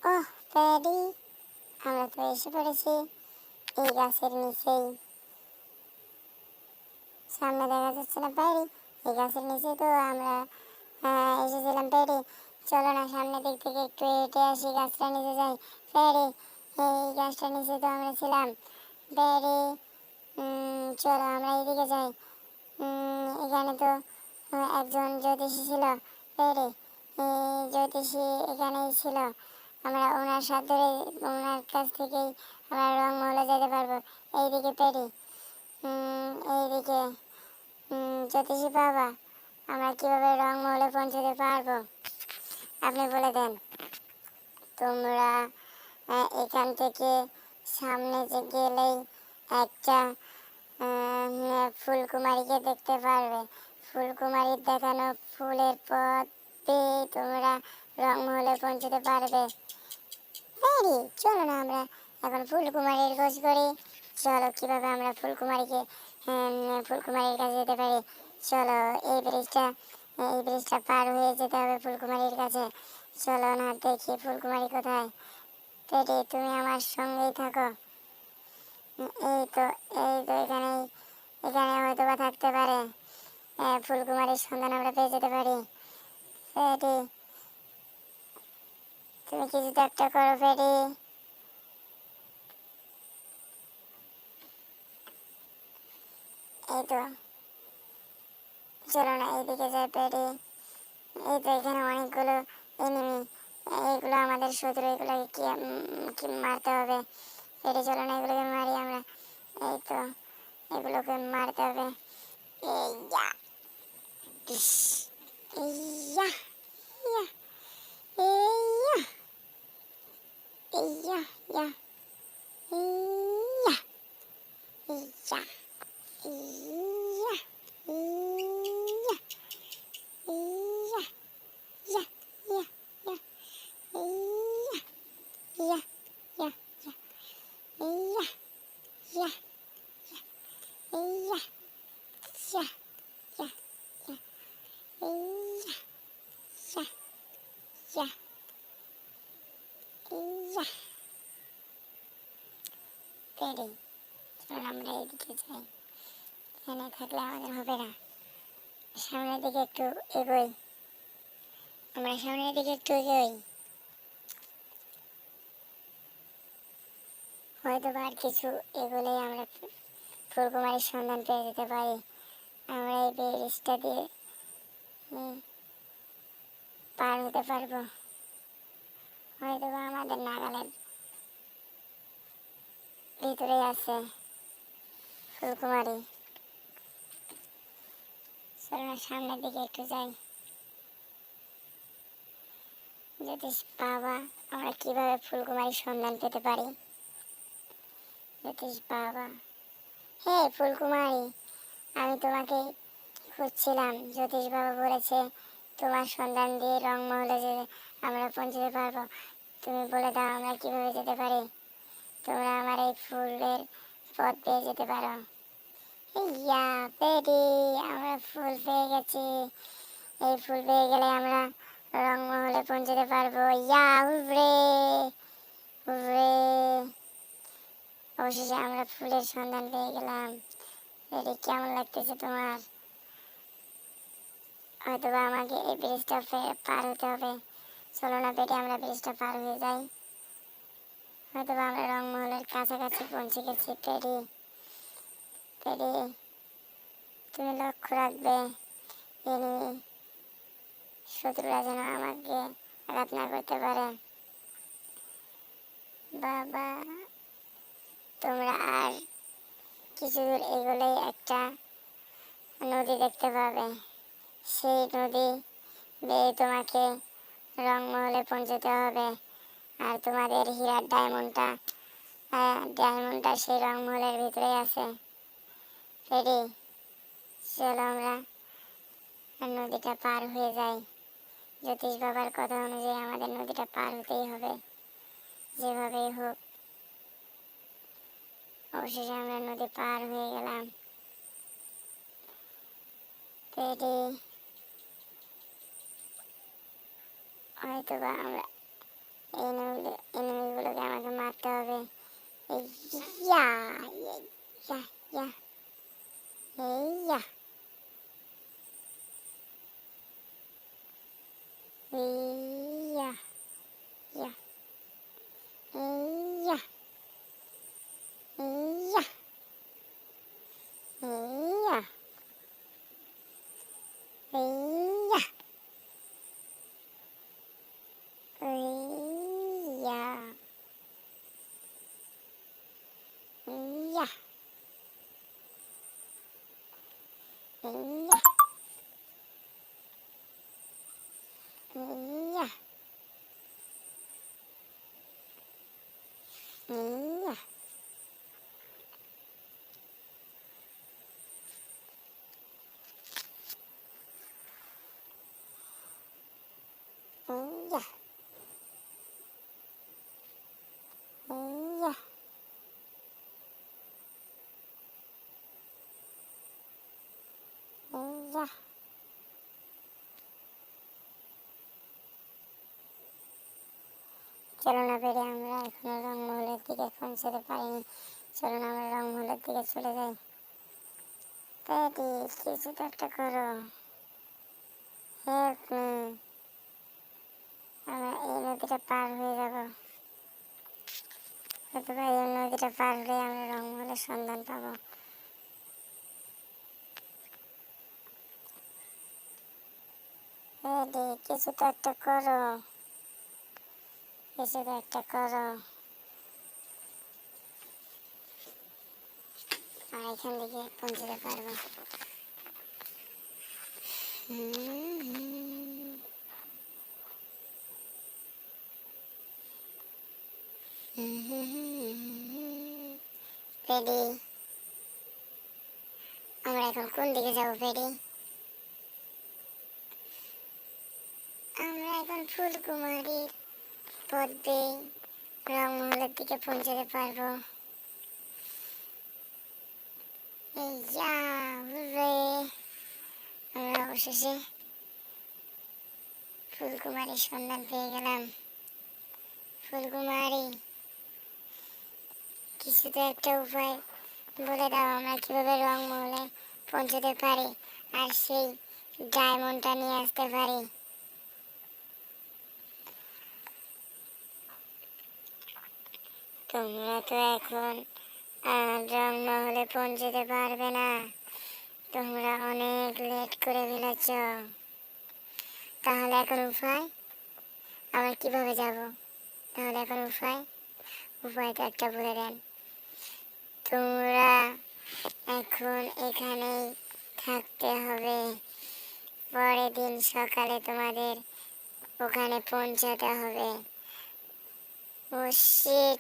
ওহ paddy, আমরা তো এসে পড়েছি এই গাছের নিচেই। সামনে দেখা যাচ্ছে না প্যাডি? এই গাছের নিচে তো আমরা এসেছিলাম প্যাডি। চলো না সামনের দিক থেকে একটু হেঁটে আসি, গাছটার নিচে যাই। প্যাডি, এই গাছটার নিচে তো আমরা ছিলাম। প্যাডি, চলো আমরা এইদিকে যাই। এখানে তো একজন জ্যোতিষী ছিল। প্যাডি, জ্যোতিষী এখানেই ছিল। আমরা ওনার সাথে ধরে ওনার কাছ থেকেই আমরা রংমহলে যেতে পারবো। এইদিকে প্যাডি, এইদিকে জ্যোতিষী বাবা, আমরা কিভাবে রংমহলে পৌঁছতে পারবো আপনি বলে দেন। তোমরা এখান থেকে সামনে যে গেলেই একটা ফুলকুমারীকে দেখতে পারবে। ফুলকুমারীর দেখানো ফুলের পথ পেয়ে তোমরা রংমহলে পৌঁছতে পারবে। প্যাডি, চলো না আমরা এখন ফুলকুমারীর খোঁজ করি। চলো কিভাবে আমরা ফুলকুমারীর কাছে যেতে পারি। চলো এই ব্রিজটা পার হয়ে যেতে হবে ফুলকুমারীর কাছে। চলো না দেখি ফুলকুমারী কোথায়। প্যাডি, তুমি আমার সঙ্গেই থাকো। এই তো এখানে হয়তো বা থাকতে পারে। ফুলকুমারীর সন্ধান আমরা পেয়ে যেতে পারি। প্যাডি, তুমি কিছু তো একটা করো প্যাডি। এই তো, চলো না এইদিকে যাই প্যাডি। এই তো এখানে অনেকগুলো এনিমি, এইগুলো আমাদের শত্রু, এগুলোকে কি মারতে হবে। প্যাডি, চলো না এগুলোকে মারি আমরা। এই তো, এগুলোকে মারতে হবে। এইয়া, ইস, এইয়া, ইয়া, এইয়া, এইয়া, ইয়া, এইয়া, এইয়া, ইয়া, ইয়া, ইয়া, ইয়া, ইয়া, ইয়া, ইয়া, ইয়া, ইয়া, ইয়া, ইয়া, ইয়া, ইয়া, ইয়া, ইয়া, ইয়া, ইয়া, ইয়া, ইয়া। প্যাডি, চলো আমরা এইদিকে যাই। এখানে থাকলে আমাদের হবে না। সামনের দিকে একটু এগোই, আমরা সামনের দিকে একটু এগোই। হয়তো বা আর কিছু এগোলেই আমরা ফুলকুমারীর সন্ধান পেয়ে যেতে পারি। আমরা এই ব্রিজটা দিয়ে পার হতে পারবো। হয়তো বা আমাদের নাগালের ভিতরেই আছে ফুলকুমারী। চলো না সামনের দিকে একটু যাই। জ্যোতিষ বাবা, আমরা কিভাবে ফুলকুমারীর সন্ধান পেতে পারি। জ্যোতিষ বাবা, হে ফুলকুমারী, আমি তোমাকে খুঁজছিলাম। জ্যোতিষ বাবা বলেছে তোমার সন্ধান দিয়ে রংমহলে যে আমরা পৌঁছতে পারবো। তুমি বলে দাও আমরা কিভাবে যেতে পারি। তোমরা আমার এই ফুলের পথ পেয়ে যেতে পারো। ইয়া প্যাডি, আমরা ফুল পেয়ে গেছি। এই ফুল পেয়ে গেলে আমরা রংমহলে পৌঁছতে পারবো। ইয়া, হুররে, হুররে, অবশেষে আমরা ফুলের সন্ধান পেয়ে গেলাম। প্যাডি, কেমন লাগতেছে তোমার? হয়তো বা আমাকে এই ব্রিজটা পার হতে হবে। চলো না প্যাডি, আমরা ব্রিজটা পার হয়ে যাই। হয়তো বা আমরা রংমহলের কাছাকাছি পৌঁছে গেছি। প্যাডি, প্যাডি, তুমি লক্ষ্য রাখবে এনিমি শত্রুরা যেন আমাকে আঘাত না করতে পারে। বাবা, তোমরা আর কিছু দূর এগোলেই একটা নদী দেখতে পাবে। সেই নদী বেয়ে তোমাকে রংমহলে পৌঁছতে হবে। আর তোমাদের হীরার ডায়মন্ডটা সেই রংমহলের ভিতরেই আছে। প্যাডি, চলো আমরা নদীটা পার হয়ে যাই। জ্যোতিষ বাবার কথা অনুযায়ী আমাদের নদীটা পার হতেই হবে যেভাবেই হোক। অবশেষে আমরা নদী পার হয়ে গেলাম। প্যাডি, হয়তো বা আমরা এনিমিগুলোকে আমাকে মারতে হবে। এই ইয়া ইয়া ইয়া ইয়া এই ইয়া ইয়া ইয়া ইয়া ইয়া ইয়া ইয়া ইয়া ইয়া ইয়া ইয়া ইয়া ইয়া ইয়া ইয়া চলো না পেরে আমরা এখনো রংমহলের দিকে পৌঁছতে পারিনি। চলুন আমরা রংমহলের দিকে চলে যাই। পেটি কিছু তো একটা করো, হেল্প মি। আমরা এই নদীটা পার হয়ে যাব, অথবা এই নদীটা পার হলে আমরা রংমহলের সন্ধান পাবো। পেটি কিছু তো একটা করো, কিছু তো একটা করো। আর এখান থেকে পৌঁছতে পারবো। পেডি, আমরা এখন কোন দিকে যাবো পেডি? আমরা এখন ফুলকুমারীর পথ দিয়ে রংমহলের দিকে পৌঁছতে পারবো। এই যা হুররে, আমরা অবশেষে ফুলকুমারীর সন্ধান পেয়ে গেলাম। ফুলকুমারী, কিছু তো একটা উপায় বলে দাও, আমরা কিভাবে রংমহলে পৌঁছতে পারি আর সেই ডায়মন্ডটা নিয়ে আসতে পারি। তোমরা তো এখন রংমহলে পৌঁছতে পারবে না, তোমরা অনেক লেট করে ফেলেছ। তাহলে এখন উপায়, আমরা কিভাবে যাব? তাহলে এখন উপায়টা একটা বলে দেন। তোমরা এখন এখানেই থাকতে হবে, পরের দিন সকালে তোমাদের ওখানে পৌঁছাতে হবে। ও শিট।